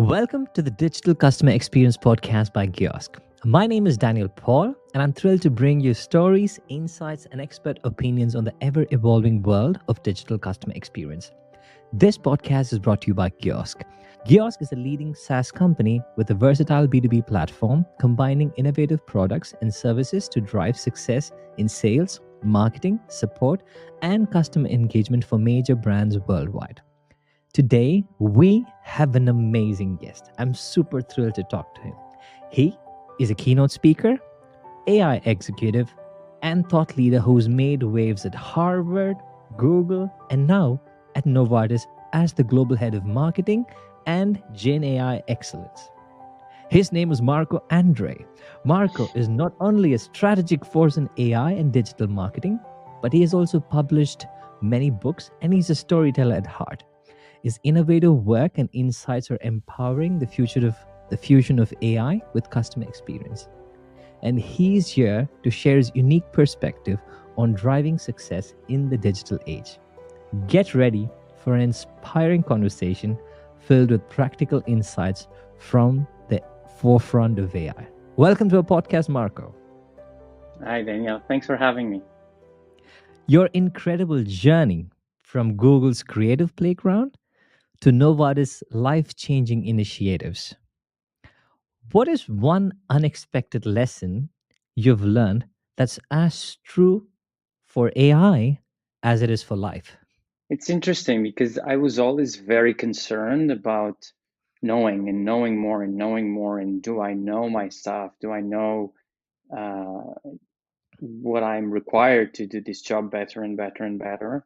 Welcome to the Digital Customer Experience Podcast by Kiosk. My name is Daniel Paul, and I'm thrilled to bring you stories, insights, and expert opinions on the ever evolving world of digital customer experience. This podcast is brought to you by Kiosk. Kiosk is a leading SaaS company with a versatile B2B platform combining innovative products and services to drive success in sales, marketing, support, and customer engagement for major brands worldwide. Today, we have an amazing guest. I'm super thrilled to talk to him. He is a keynote speaker, AI executive, and thought leader who's made waves at Harvard, Google, and now at Novartis as the global head of marketing and Gen AI excellence. His name is Marco Andre. Marco is not only a strategic force in AI and digital marketing, but he has also published many books and he's a storyteller at heart. His innovative work and insights are empowering the fusion of AI with customer experience. And he's here to share his unique perspective on driving success in the digital age. Get ready for an inspiring conversation filled with practical insights from the forefront of AI. Welcome to our podcast, Marco. Hi, Daniel. Thanks for having me. Your incredible journey from Google's creative playground to Novartis' life-changing initiatives. What is one unexpected lesson you've learned that's as true for AI as it is for life? It's interesting because I was always very concerned about knowing and knowing more and knowing more. And do I know my stuff? Do I know uh, what I'm required to do this job better and better and better?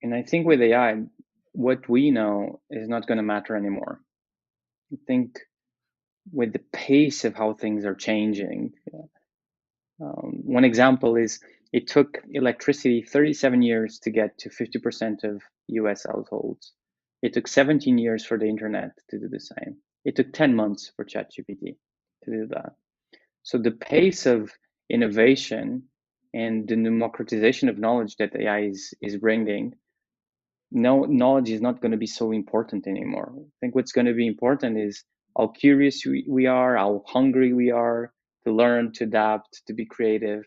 And I think with AI, what we know is not going to matter anymore. I think with the pace of how things are changing, one example is it took electricity 37 years to get to 50% of US households. It took 17 years for the internet to do the same. It took 10 months for ChatGPT to do that. So the pace of innovation and the democratization of knowledge that AI is bringing, no knowledge is not going to be so important anymore. I think what's going to be important is how curious we are, how hungry we are to learn, to adapt, to be creative,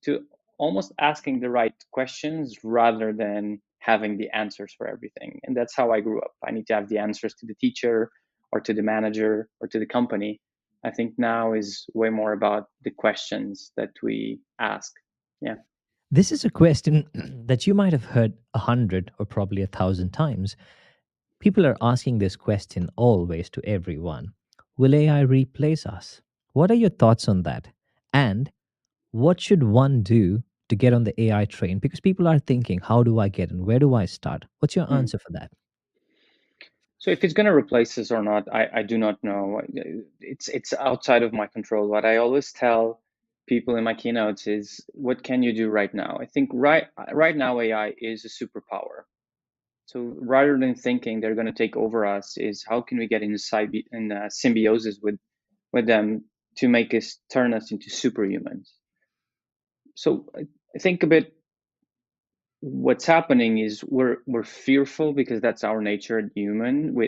to almost asking the right questions rather than having the answers for everything. And that's how I grew up. I need to have the answers to the teacher or to the manager or to the company. I think now is way more about the questions that we ask. Yeah. This is a question that you might have heard 100 or probably 1,000 times. People are asking this question always to everyone. Will AI replace us? What are your thoughts on that? And what should one do to get on the AI train? Because people are thinking, how do I get in? Where do I start? What's your Mm. answer for that? So if it's going to replace us or not, I do not know. It's outside of my control. What I always tell people in my keynotes is, what can you do right now? I think right now AI is a superpower. So rather than thinking they're going to take over us, is how can we get in symbiosis with them to make us turn us into superhumans? So I think a bit what's happening is we're fearful because that's our nature,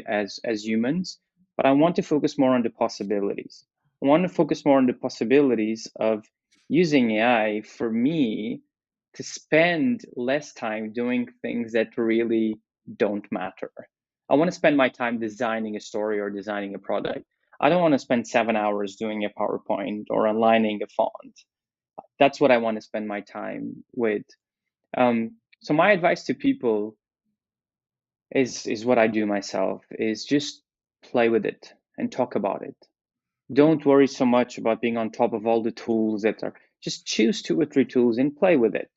as humans. But I want to focus more on the possibilities. I want to focus more on the possibilities of using AI for me to spend less time doing things that really don't matter. I want to spend my time designing a story or designing a product. I don't want to spend 7 hours doing a PowerPoint or aligning a font. That's what I want to spend my time with. So my advice to people is what I do myself, is just play with it and talk about it. Don't worry so much about being on top of all the tools that are, just choose 2 or 3 tools and play with it.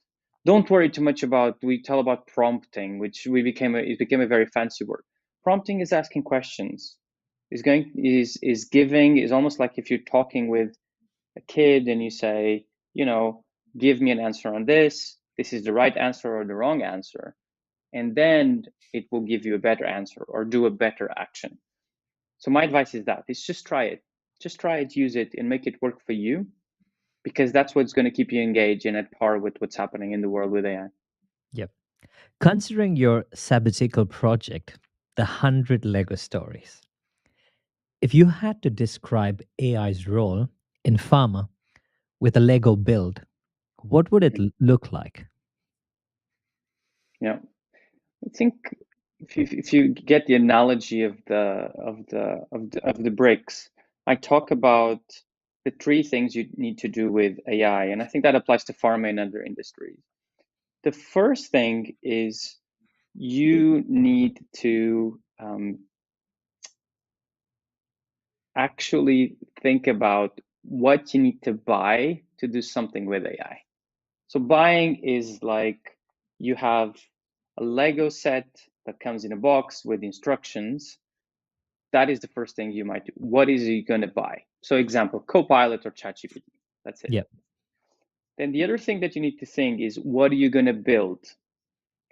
Don't worry too much about, we tell about prompting, which it became a very fancy word. Prompting is asking questions. Is almost like if you're talking with a kid and you say, give me an answer on this. This is the right answer or the wrong answer. And then it will give you a better answer or do a better action. So my advice is that is just try it. Just try it, use it, and make it work for you, because that's what's going to keep you engaged and at par with what's happening in the world with AI. Yep. Considering your sabbatical project, the 100 Lego stories, If you had to describe AI's role in pharma with a Lego build, what would it look like? Yeah, I think if you get the analogy of the bricks, I talk about the three things you need to do with AI, and I think that applies to pharma and other industries. The first thing is you need to actually think about what you need to buy to do something with AI. So buying is like you have a Lego set that comes in a box with instructions. That is the first thing you might do. What is you going to buy? So example, Copilot or ChatGPT. That's it. Yeah, Then the other thing that you need to think is what are you going to build?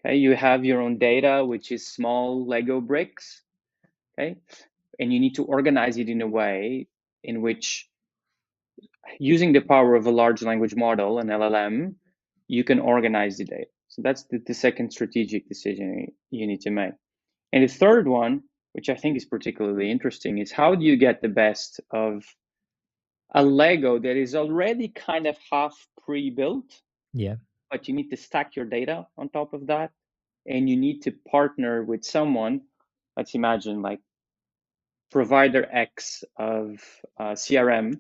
Okay, you have your own data, which is small Lego bricks. Okay, and you need to organize it in a way in which using the power of a large language model, an LLM, you can organize the data. So that's the second strategic decision you need to make. And the third one, which I think is particularly interesting, is how do you get the best of a Lego that is already kind of half pre-built, yeah, but you need to stack your data on top of that, and you need to partner with someone. Let's imagine like provider X of CRM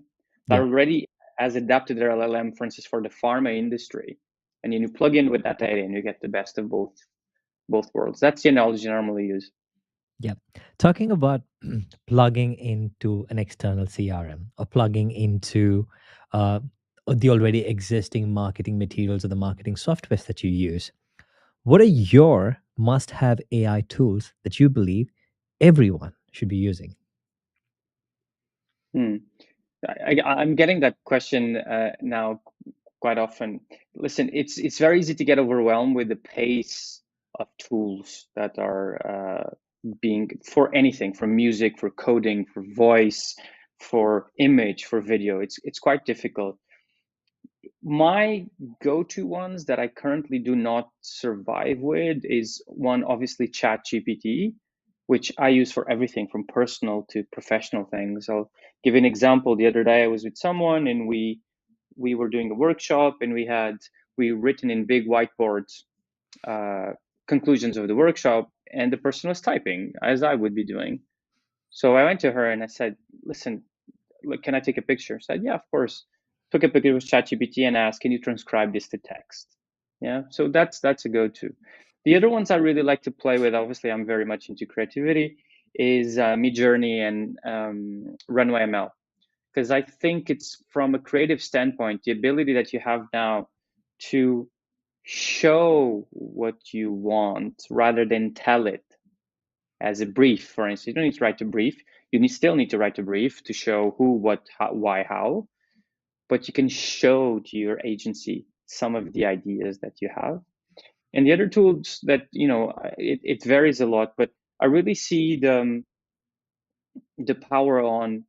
that yeah. already has adapted their LLM, for instance, for the pharma industry, and then you plug in with that data and you get the best of both worlds. That's the analogy I normally use. Yeah. Talking about plugging into an external CRM or plugging into uh, the already existing marketing materials or the marketing softwares that you use, what are your must have AI tools that you believe everyone should be using? Hmm. I'm getting that question now quite often. Listen, it's very easy to get overwhelmed with the pace of tools that are being for anything, from music, for coding, for voice, for image, for video. It's quite difficult. My go-to ones that I currently do not survive with is one, obviously ChatGPT, which I use for everything from personal to professional things. I'll give you an example. The other day I was with someone and we were doing a workshop and we written in big whiteboards uh, conclusions of the workshop, and the person was typing as I would be doing. So I went to her and I said, "Listen, like, can I take a picture?" Said, "Yeah, of course." Took a picture with ChatGPT and asked, "Can you transcribe this to text?" Yeah, so that's a go-to. The other ones I really like to play with, obviously, I'm very much into creativity, is Midjourney and Runway ML, because I think it's from a creative standpoint, the ability that you have now to show what you want rather than tell it as a brief. For instance, you don't need to write a brief. You still need to write a brief to show who, what, how, why, how, but you can show to your agency some of the ideas that you have. And the other tools that, it varies a lot, but I really see the power on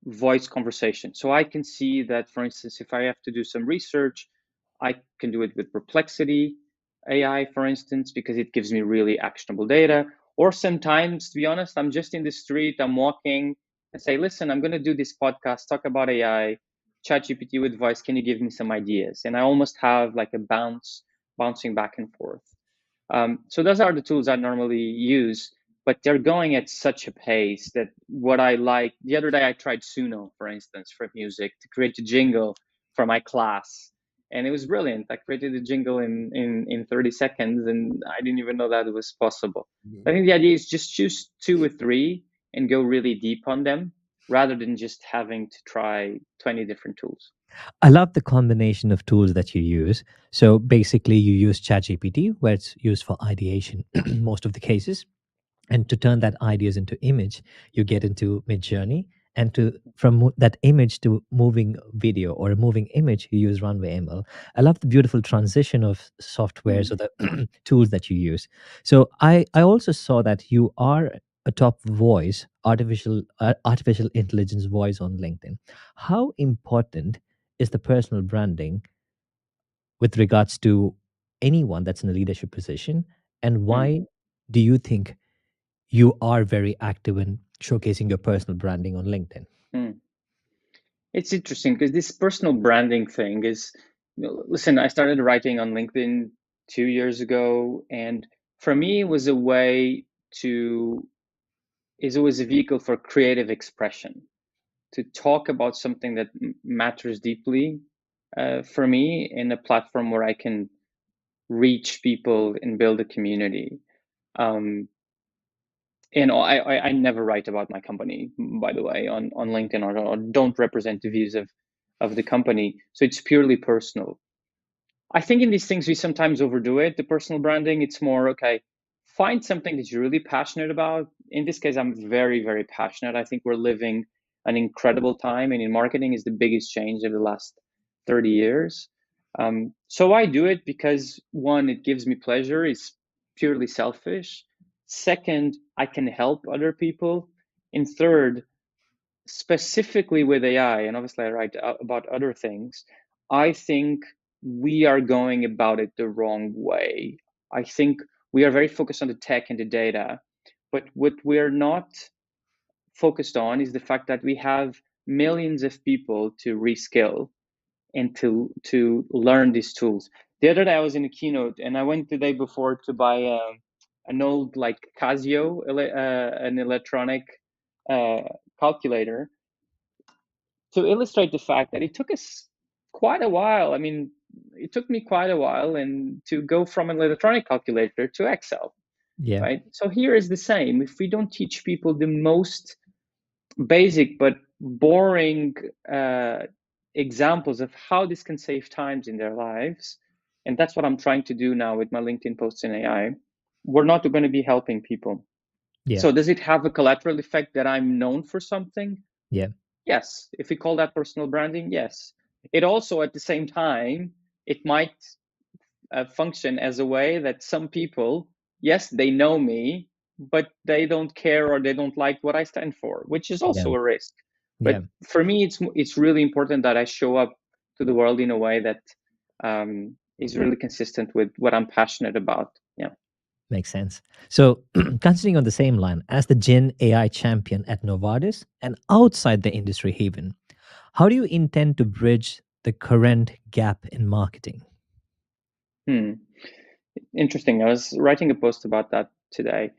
voice conversation. So I can see that, for instance, if I have to do some research, I can do it with Perplexity AI, for instance, because it gives me really actionable data. Or sometimes, to be honest, I'm just in the street, I'm walking and say, listen, I'm going to do this podcast, talk about AI, ChatGPT with voice. Can you give me some ideas? And I almost have like a bouncing back and forth. So those are the tools I normally use, but they're going at such a pace that what I like, the other day I tried Suno, for instance, for music to create a jingle for my class. And it was brilliant. I created a jingle in 30 seconds and I didn't even know that it was possible. I think the idea is just choose two or three and go really deep on them rather than just having to try 20 different tools. I love the combination of tools that you use. So basically, you use ChatGPT, where it's used for ideation most of the cases. And to turn that ideas into image, you get into Midjourney, and to that image to moving video or a moving image, you use Runway ML. I love the beautiful transition of softwares Mm, or the tools that you use. So I also saw that you are a top voice, artificial intelligence voice on LinkedIn. How important is the personal branding with regards to anyone that's in a leadership position, and mm. why do you think you are very active in showcasing your personal branding on LinkedIn? Hmm. It's interesting because this personal branding thing is, listen, I started writing on LinkedIn 2 years ago, and for me, it was a way to, is always a vehicle for creative expression, to talk about something that matters deeply for me in a platform where I can reach people and build a community. Um, I never write about my company, by the way, on LinkedIn, or don't represent the views of the company. So it's purely personal. I think in these things we sometimes overdo it. The personal branding, it's more okay. Find something that you're really passionate about. In this case, I'm very, very passionate. I think we're living an incredible time, and in marketing is the biggest change of the last 30 years. So I do it because one, it gives me pleasure. It's purely selfish. Second, I can help other people. And third, specifically with AI, and obviously I write about other things, I think we are going about it the wrong way. I think we are very focused on the tech and the data, but what we're not focused on is the fact that we have millions of people to reskill and to learn these tools. The other day I was in a keynote and I went the day before to buy an old like Casio, an electronic uh, calculator, to illustrate the fact that it took us quite a while. I mean, it took me quite a while and to go from an electronic calculator to Excel, Yeah, right? So here is the same. If we don't teach people the most basic but boring uh, examples of how this can save times in their lives, and that's what I'm trying to do now with my LinkedIn posts in AI, we're not going to be helping people. yeah, So does it have a collateral effect that I'm known for something? yeah, Yes. If we call that personal branding, yes. It also, at the same time, it might function as a way that some people, yes, they know me, but they don't care or they don't like what I stand for, which is yeah, also a risk. But yeah. for me, it's really important that I show up to the world in a way that is really consistent with what I'm passionate about. Yeah. Makes sense. So, continuing on the same line, as the Gen AI champion at Novartis and outside the industry haven, how do you intend to bridge the current gap in marketing? Hmm. Interesting. I was writing a post about that today.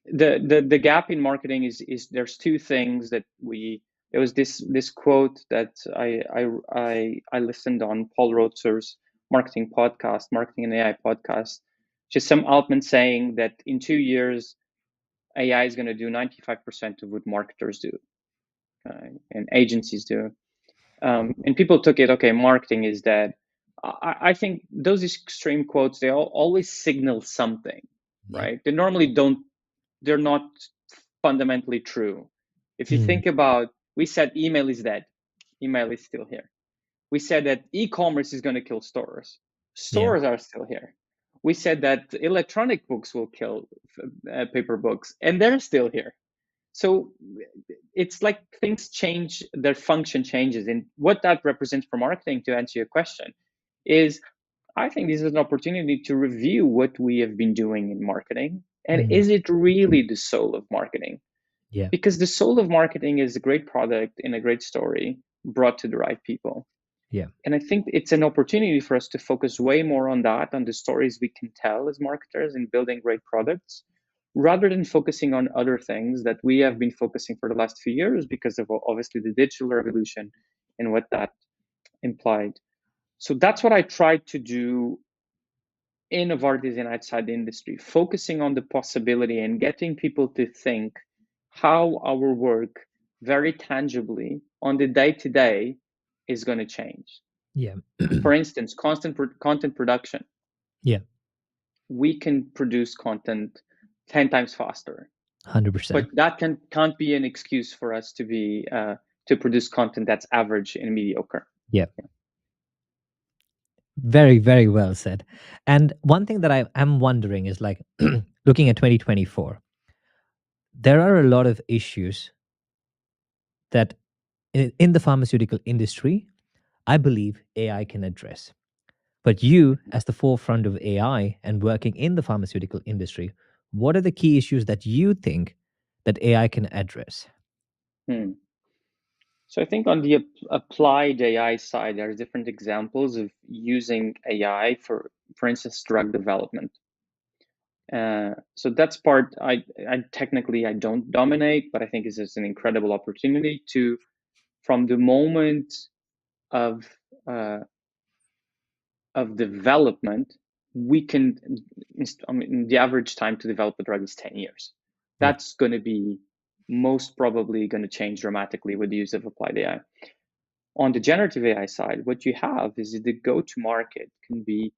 The gap in marketing is there's two things that we, there was this quote that I listened on Paul Rotzer's marketing podcast, marketing and AI podcast, just some Altman saying that in 2 years AI is going to do 95% of what marketers do and agencies do, and people took it, okay, marketing is dead. I think those extreme quotes, they always signal something, Yeah. right? They normally don't, they're not fundamentally true. If you Mm, think about, we said email is dead, email is still here. We said that e-commerce is going to kill stores, yeah. stores are still here. We said that electronic books will kill paper books, and they're still here. So it's like things change, their function changes, and what that represents for marketing, to answer your question, is I think this is an opportunity to review what we have been doing in marketing, and Mm, is it really the soul of marketing? yeah. Because the soul of marketing is a great product and a great story brought to the right people. Yeah. And I think it's an opportunity for us to focus way more on that, on the stories we can tell as marketers in building great products, rather than focusing on other things that we have been focusing for the last few years because of obviously the digital revolution and what that implied. So that's what I tried to do in Novartis and outside the industry, focusing on the possibility and getting people to think how our work very tangibly on the day to day is going to change. Yeah. For instance, content production. Yeah. We can produce content 10 times faster, but 100%. that can't be an excuse for us to be to produce content that's average and mediocre. Yeah. Very, very well said. And one thing that I am wondering is like looking at 2024, there are a lot of issues that in the pharmaceutical industry, I believe AI can address. But you, as the forefront of AI and working in the pharmaceutical industry, what are the key issues that you think that AI can address? Hmm. So I think on the applied AI side, there are different examples of using AI for instance, drug development. So that's part I technically I don't dominate, but I think is an incredible opportunity to, from the moment of uh, of development, we can. I mean, the average time to develop a drug is 10 years. Yeah. That's going to be most probably going to change dramatically with the use of applied AI. On the generative AI side, what you have is that the go-to-market can be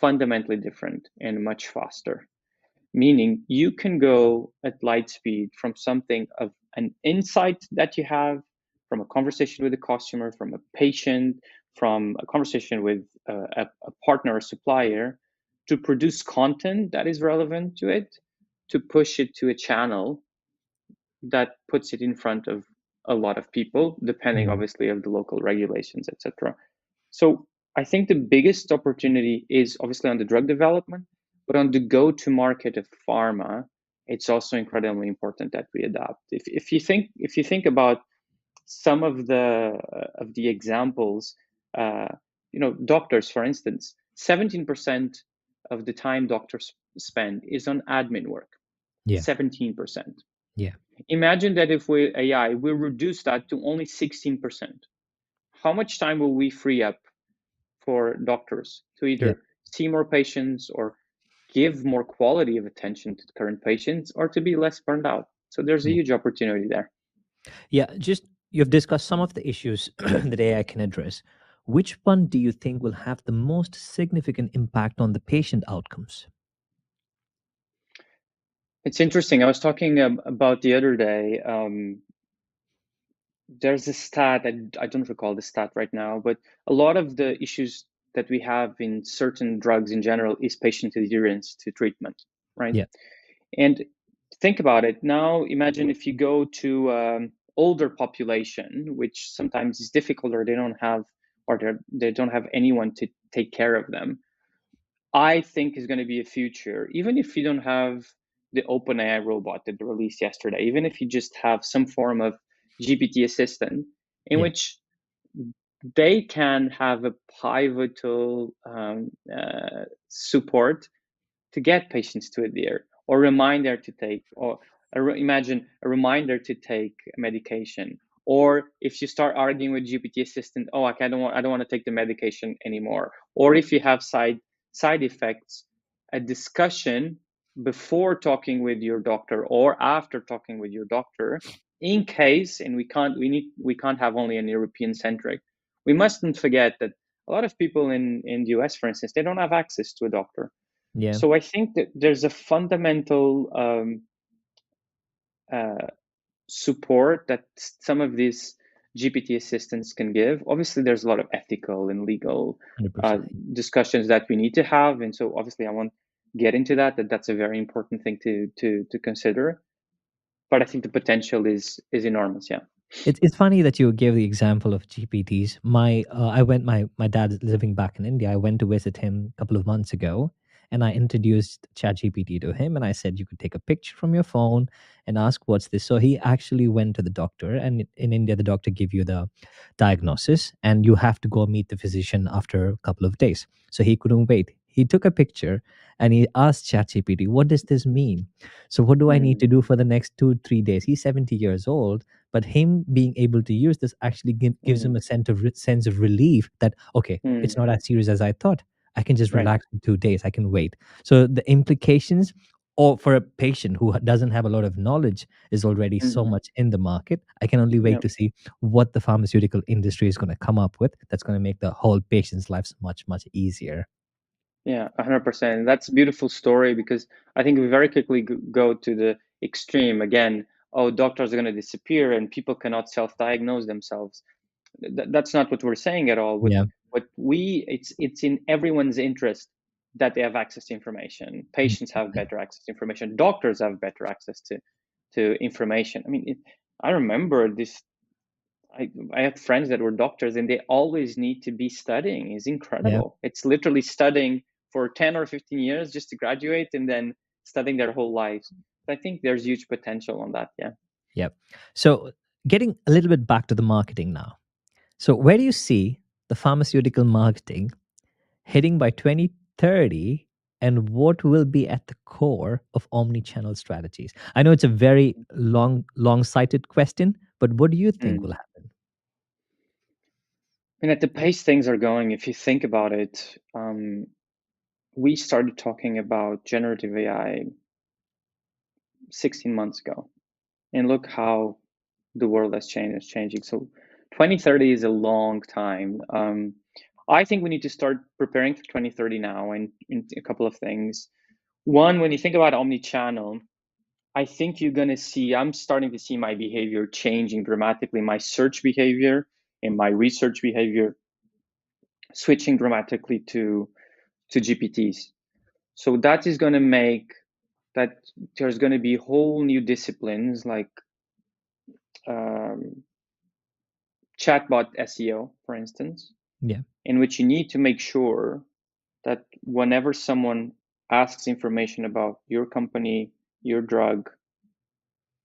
fundamentally different and much faster. Meaning you can go at light speed from something of an insight that you have from a conversation with a customer, from a patient, from a conversation with a partner or supplier, to produce content that is relevant to it, to push it to a channel that puts it in front of a lot of people, depending Mm. obviously of the local regulations, etc. So I think the biggest opportunity is obviously on the drug development, but on the go-to-market of pharma, it's also incredibly important that we adapt. If you think about some of the examples, uh, doctors, for instance, 17% of the time doctors spend is on admin work. Yeah. 17%. Yeah. Imagine that if we AI, we reduce that to only 16%. How much time will we free up for doctors to Yeah. either see more patients or give more quality of attention to current patients or to be less burned out? So there's a Yeah. huge opportunity there. Yeah. Just you've discussed some of the issues that AI can address. Which one do you think will have the most significant impact on the patient outcomes? It's interesting. I was talking about the other day. There's a stat, I don't recall the stat right now, but a lot of the issues that we have in certain drugs in general is patient adherence to treatment, right? Yeah. And think about it now. Imagine if you go to older population, which sometimes is difficult, or they don't have, or they don't have anyone to take care of them. I think is going to be a future, even if you don't have the OpenAI robot that they released yesterday, even if you just have some form of GPT assistant in Yeah. which they can have a pivotal support to get patients to adhere, or reminder to take, or imagine a reminder to take medication. Or if you start arguing with GPT assistant, oh, I don't want to take the medication anymore. Or if you have side effects, a discussion before talking with your doctor or after talking with your doctor, in case, and we can't have only an European centric. We mustn't forget that a lot of people in the US, for instance, they don't have access to a doctor. Yeah. So I think that there's a fundamental uh, support that some of these GPT assistants can give. Obviously, there's a lot of ethical and legal 100%. discussions that we need to have, and so obviously, I won't get into that. That's a very important thing to consider. But I think the potential is enormous. Yeah. It's funny that you gave the example of GPTs. My dad is living back in India. I went to visit him a couple of months ago, and I introduced ChatGPT to him, and I said you could take a picture from your phone and ask what's this. So he actually went to the doctor, and in India the doctor give you the diagnosis, and you have to go meet the physician after a couple of days. So he couldn't wait. He took a picture and he asked ChatGPT, "What does this mean? So what do I need Mm, to do for the next 2 3 days?" He's 70 years old, but him being able to use this actually gives him mm, a sense of relief that okay, it's mm, not as serious as I thought. I can just right. relax for 2 days. I can wait. So the implications, or for a patient who doesn't have a lot of knowledge, is already so Hmm. much in the market. I can only wait Yeah. to see what the pharmaceutical industry is going to come up with. That's going to make the whole patient's lives much easier. Yeah, 100%. That's a beautiful story because I think we very quickly go to the extreme again. Oh, doctors are going to disappear and people cannot self-diagnose themselves. That's not what we're saying at all. Yeah. It's in everyone's interest that they have access to information. Patients have better access to information. Doctors have better access to information. I mean, I remember this. I had friends that were doctors and they always need to be studying. It's Yeah. incredible. It's literally studying for 10 or 15 years just to graduate and then studying their whole lives. I think there's huge potential on that. Yeah. Yep. So, getting a little bit back to the marketing now. So, where do you see the pharmaceutical marketing heading by 2030, and what will be at the core of omni-channel strategies? I know it's a very long-sighted question, but what do you think will Mm. happen? And at the pace things are going, if you think about it, we started talking about generative AI 16 months ago, and look how the world has changed. It's changing. So 2030 is a long time. I think we need to start preparing for 2030 now, and a couple of things. One, when you think about omni-channel, I think you're going to see, I'm starting to see my behavior changing dramatically, my search behavior and my research behavior switching dramatically to GPTs. So that is going to make that there's going to be whole new disciplines like um, chatbot SEO, for instance, Yeah. in which you need to make sure that whenever someone asks information about your company, your drug,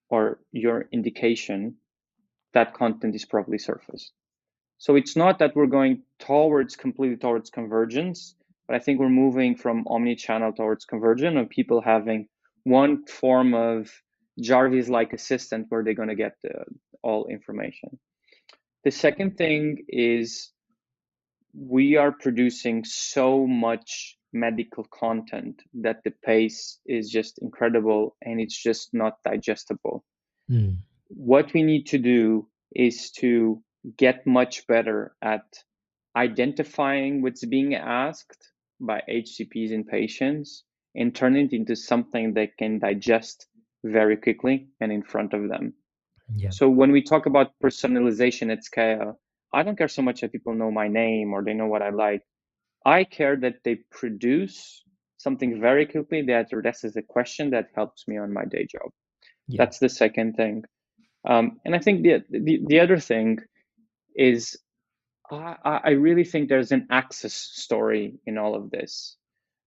or your indication, that content is properly surfaced. So it's not that we're going completely towards convergence, but I think we're moving from omni-channel towards convergence of people having one form of Jarvis-like assistant where they're going to get all information. The second thing is we are producing so much medical content that the pace is just incredible and it's just not digestible. Mm. What we need to do is to get much better at identifying what's being asked by HCPs and patients and turn it into something they can digest very quickly and in front of them. Yeah. So when we talk about personalization at scale, I don't care so much that people know my name or they know what I like. I care that they produce something very quickly that addresses a question that helps me on my day job. Yeah. That's the second thing. And I think the other thing is I really think there's an access story in all of this.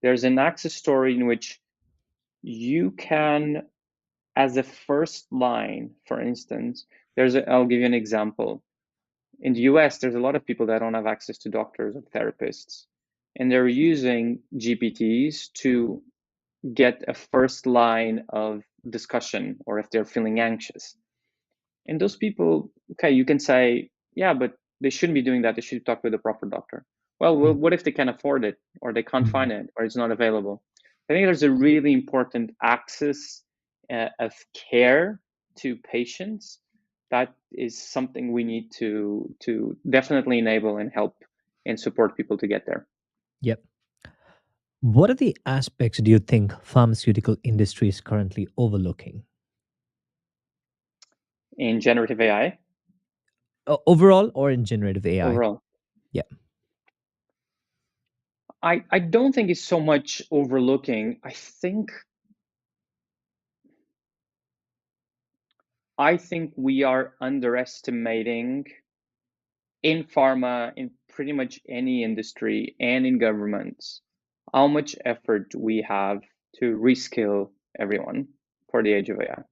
There's an access story in which you can, as a first line, for instance, I'll give you an example. In the US, there's a lot of people that don't have access to doctors or therapists, and they're using GPTs to get a first line of discussion or if they're feeling anxious. And those people, okay, you can say, yeah, but they shouldn't be doing that. They should talk with a proper doctor. Well, Mm. what if they can't afford it or they can't Mm. find it or it's not available? I think there's a really important access of care to patients. That is something we need to definitely enable and help and support people to get there. Yep. What are the aspects do you think pharmaceutical industry is currently overlooking? In generative AI Overall or in generative AI? overall, Yeah. I don't think it's so much overlooking. I think we are underestimating in pharma, in pretty much any industry, and in governments, how much effort we have to reskill everyone for the age of AI.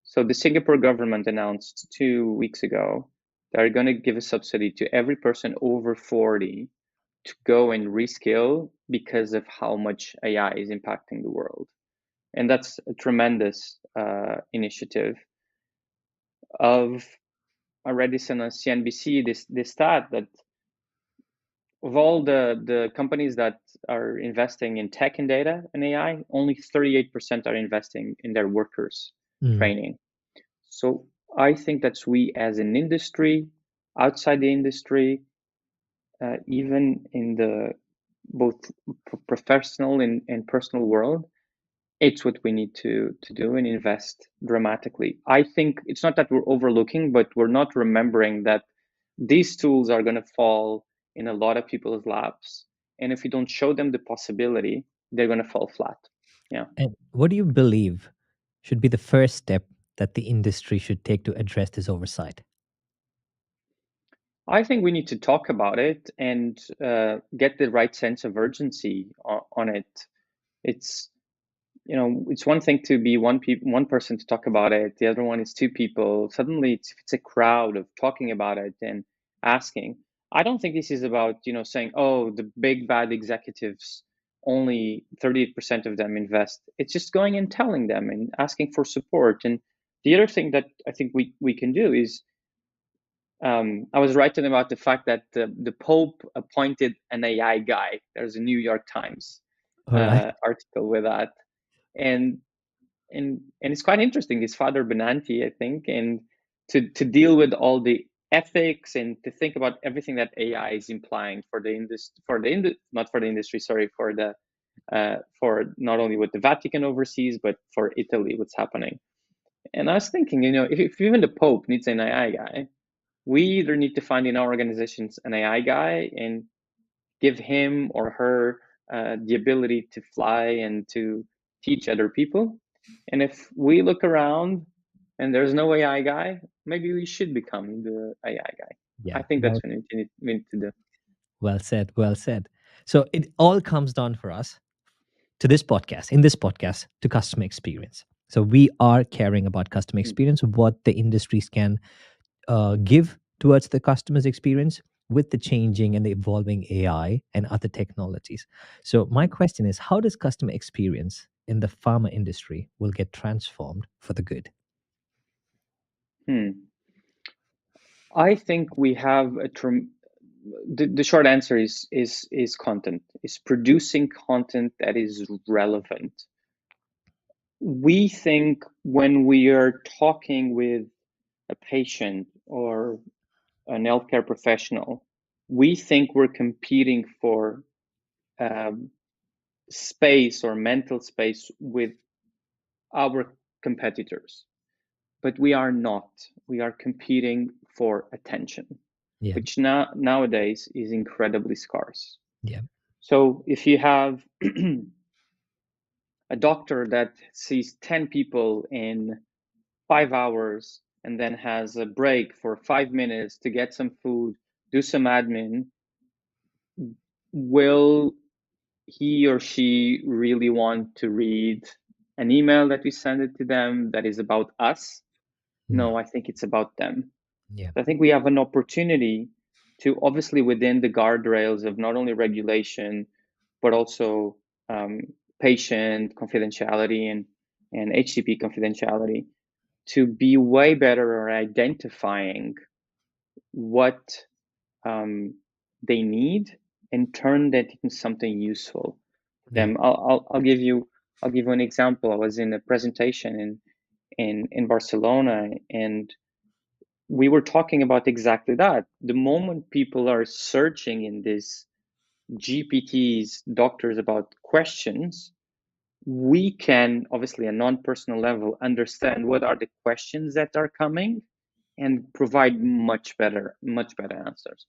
So the Singapore government announced 2 weeks ago they're going to give a subsidy to every person over 40 to go and reskill because of how much AI is impacting the world. And that's a tremendous initiative. Of I read this on a CNBC, this stat that of all the companies that are investing in tech and data and AI, only 38% are investing in their workers Mm. training. So I think that's we as an industry, outside the industry, even in the both professional and personal world, it's what we need to do and invest dramatically. I think it's not that we're overlooking, but we're not remembering that these tools are going to fall in a lot of people's laps. And if you don't show them the possibility, they're going to fall flat. Yeah. And what do you believe should be the first step that the industry should take to address this oversight? I think we need to talk about it and get the right sense of urgency on it. It's it's one thing to be one person to talk about it. The other one is two people. Suddenly, it's a crowd of talking about it and asking. I don't think this is about, saying, oh, the big bad executives, only 38% of them invest. It's just going and telling them and asking for support. And the other thing that I think we can do is, I was writing about the fact that the Pope appointed an AI guy. There's a New York Times All right. article with that, and and it's quite interesting. His father Benanti, I think, and to deal with all the ethics and to think about everything that AI is implying for the industry, not for the industry, sorry, for not only what the Vatican oversees, but for Italy, what's happening. And I was thinking, if even the Pope needs an AI guy, we either need to find in our organizations an AI guy and give him or her the ability to fly and to teach other people. And if we look around and there's no AI guy, maybe we should become the AI guy. I Yeah. think that's Well, what we need to do. well said. Well said. So it all comes down for us to this podcast, in this podcast, to customer experience. So we are caring about customer experience, what the industries can give towards the customer's experience with the changing and the evolving AI and other technologies. So my question is, how does customer experience in the pharma industry will get transformed for the good? Hmm. I think we have the short answer is content, is producing content that is relevant. We think when we are talking with a patient or an healthcare professional, we think we're competing for um, space or mental space with our competitors, but we are not. We are competing for attention, Yeah, which nowadays is incredibly scarce. yeah, So if you have a doctor that sees 10 people in 5 hours and then has a break for 5 minutes to get some food, do some admin, will he or she really want to read an email that we send it to them that is about us? no, No, I think it's about them. yeah, I think we have an opportunity to, obviously within the guardrails of not only regulation, but also um, patient confidentiality and HCP confidentiality, to be way better at identifying what they need and turn that into something useful for yeah, them. I'll give you an example. I was in a presentation in Barcelona, and we were talking about exactly that. The moment people are searching in these GPTs, doctors, about questions, we can, obviously, a non-personal level, understand what are the questions that are coming and provide much better answers.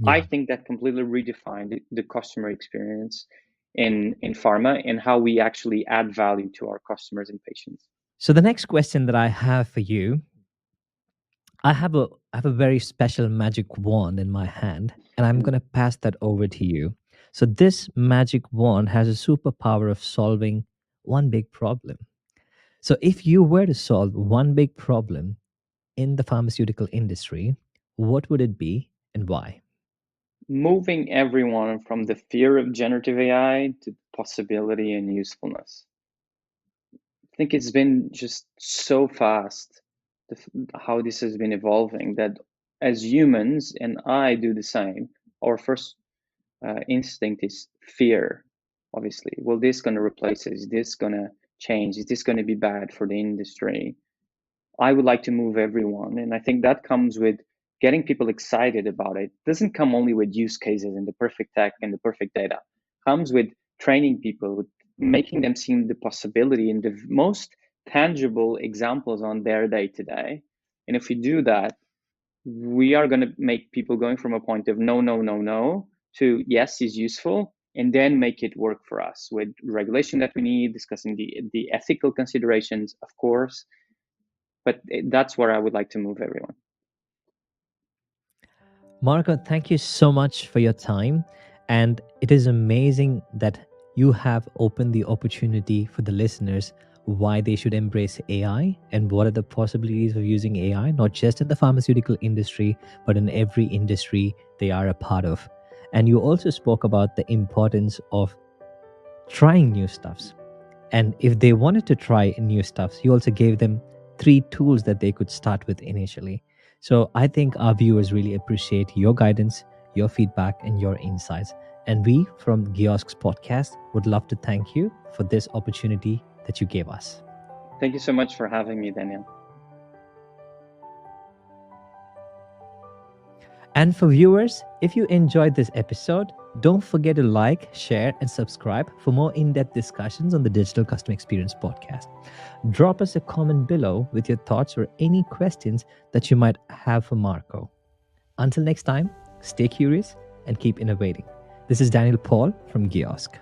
I yeah. think that completely redefined the customer experience in pharma and how we actually add value to our customers and patients. So the next question that I have for you, I have a very special magic wand in my hand, and I'm going to pass that over to you. So this magic wand has a superpower of solving one big problem. So if you were to solve one big problem in the pharmaceutical industry, what would it be and why? Moving everyone from the fear of generative AI to possibility and usefulness. I think it's been just so fast, how this has been evolving, that as humans, and I do the same, our first instinct is fear, obviously. Well, this going to replace it? Is this going to change? Is this going to be bad for the industry? I would like to move everyone. And I think that comes with getting people excited about it. It doesn't come only with use cases and the perfect tech and the perfect data. It comes with training people, with making them see the possibility in the most tangible examples on their day to day. And if we do that, we are going to make people going from a point of no, no, no, no to yes is useful, and then make it work for us with regulation that we need, discussing the ethical considerations, of course, but that's where I would like to move everyone. Marco, thank you so much for your time. And it is amazing that you have opened the opportunity for the listeners why they should embrace AI and what are the possibilities of using AI, not just in the pharmaceutical industry, but in every industry they are a part of. And you also spoke about the importance of trying new stuffs. And if they wanted to try new stuffs, you also gave them 3 tools that they could start with initially. So I think our viewers really appreciate your guidance, your feedback, and your insights. And we from Kiosk's podcast would love to thank you for this opportunity that you gave us. Thank you so much for having me, Daniel. And for viewers, if you enjoyed this episode, don't forget to like, share, and subscribe for more in depth discussions on the Digital Customer Experience podcast. Drop us a comment below with your thoughts or any questions that you might have for Marco. Until next time, stay curious and keep innovating. This is Daniel Paul from Kiosk.